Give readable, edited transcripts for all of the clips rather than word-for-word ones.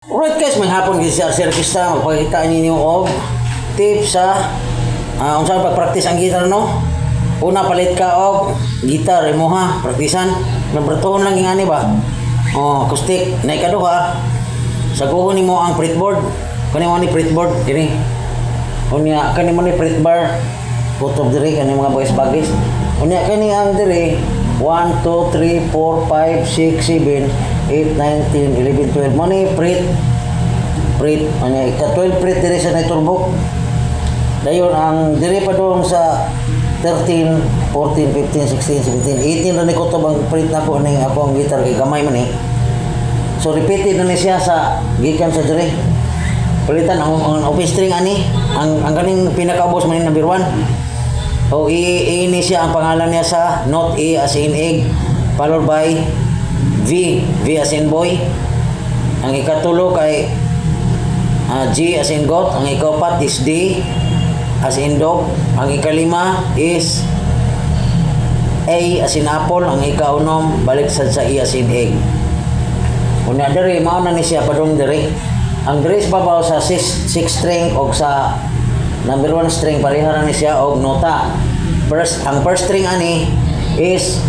Alright guys, may hapon kasi sa Artista magpakita ninyo og tips sa unsa pag-practice ang gitar no. Una palit ka og gitar imo ha, praktisan. Nabratohon lang ingani ba? Acoustic. Na ikaduha, saguhon nimo ang fretboard. Kani mo ni fretboard kini. Unya kani mo ni fretbar. Photo diri kani mga boys bagis. Unya kani ang diri 1 2 3 4 5 6 7 8 9 10 11 12 mo ni fret. Unya ika 12 fret diri sa turbok. Dayon ang diri pa doon sa 13, 14, 15, 16, 17, 18 na ni ko to bang fret na ko ning ako ang gitar kay gamay man eh. So repeated na ni siya sa gikan sa diri. Palitan ang open string ani ang kaning pinakaubos man number 1. O ini siya ang pangalan niya sa note A as in egg followed by V as in boy. Ang ikatulo kay G as in goat, ang ikapat is D as in dog, ang ikalima is A as in apple, ang ikaunom balik sa E as in egg. Unya diri mao na ni siya padung diri. Ang diri sa babaw sa 6 string og sa number 1 string pareha na ni siya og nota. Ang first string ani is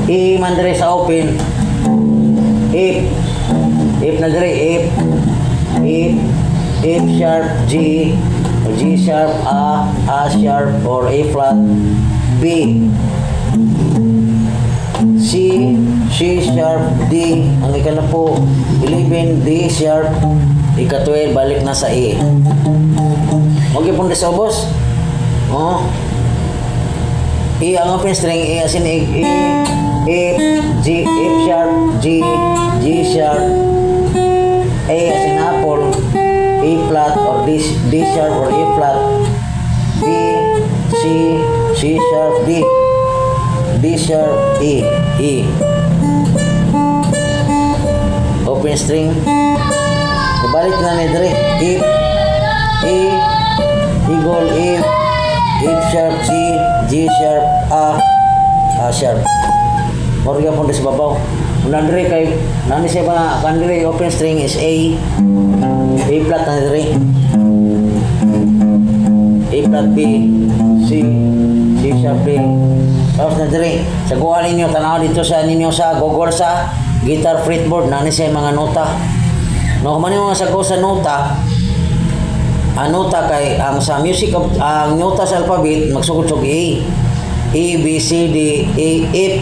E man diri sa open. If na diri F sharp G or G sharp A sharp or A flat B C sharp D, ang ikalapo 11 D sharp, ika-12 balik na sa E. Okay pong sa ubos. E ang open string, E as in E, F, G, F sharp, G sharp, A as in apple, E flat or D sharp or E flat, B, C sharp, D sharp, E. Open string. Ibalik na ni diri. F, E, eagle, F sharp, G sharp, A sharp. Morga pun sa babaw. Una diri kay nani siya ba kan diri open string is A flat na diri. A flat B, C sharp B. Tapos na diri, saguhan ninyo, tanaw dito sa ninyo sa Google sa guitar fretboard, nani siya mga nota. No, man yung mga sago sa nota, ang nota kay, ang sa music, ang nota sa alphabet, magsugod-sug A, B, C, D, E, F,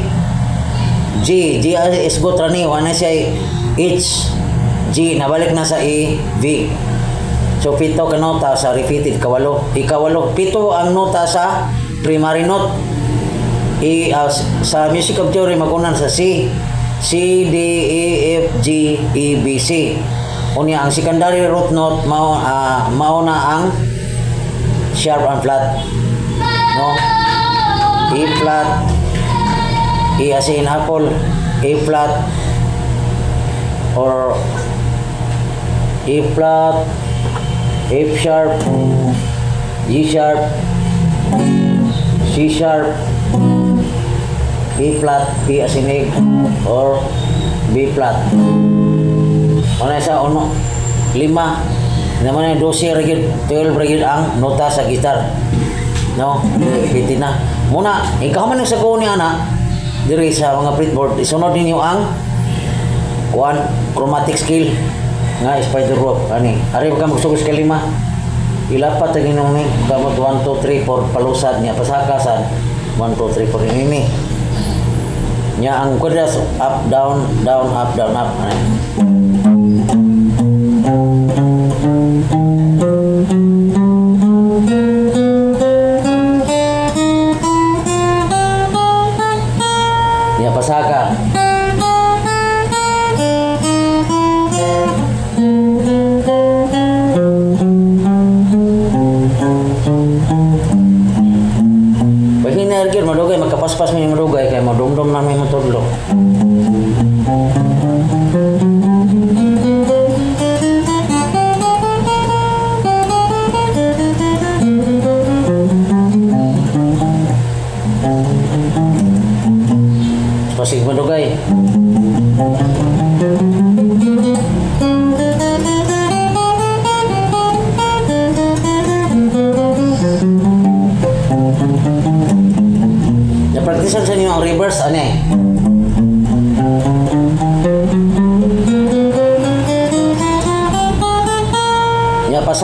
G is go trani, wana siya H, G, nabalik na sa E, V. So, pito ka nota sa repeated, ikawalo. Pito ang nota sa primary note. Sa music of theory magunan sa C, D, E, F, G, E, B, C. Unya ang secondary root note mao na ang sharp and flat. No? E flat, E as in apple, A flat or E flat, F sharp, G sharp, C sharp, E flat, B as in egg, or B flat. Ano sa 5 naman yung 12 rigid, 12 rigid ang nota sa gitar. No? Piti na. Muna, ikaw man yung sago ni ana, diri sa mga fretboard, isunod ninyo ang chromatic scale nga spider rope. Ani, ari ka magsugos ka 5. Ilapat ang inyong ni, kamot 1, 2, 3, 4, palusad niya, pasakasan, 1, 2, 3, 4, ini. Nya ang kudas up, down, down, up, down, up. Nya pasaka. Madugay, magkapaspas mo yung madugay kaya madumdum namin matudlo.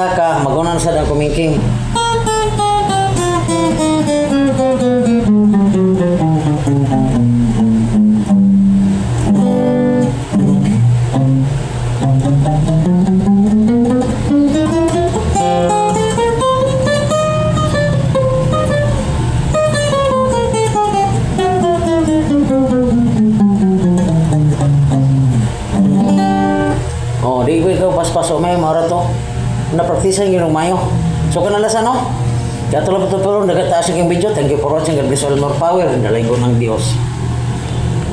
saka magunan sa dang kumingking. Oh, di ko ikaw paspas o may mara to. Napraktisan yun ng mayo. So kanalasan no? Kaya tulad ito pero nagataas yung video. Thank you for watching. God bless all more power. Nalay ko ng Diyos.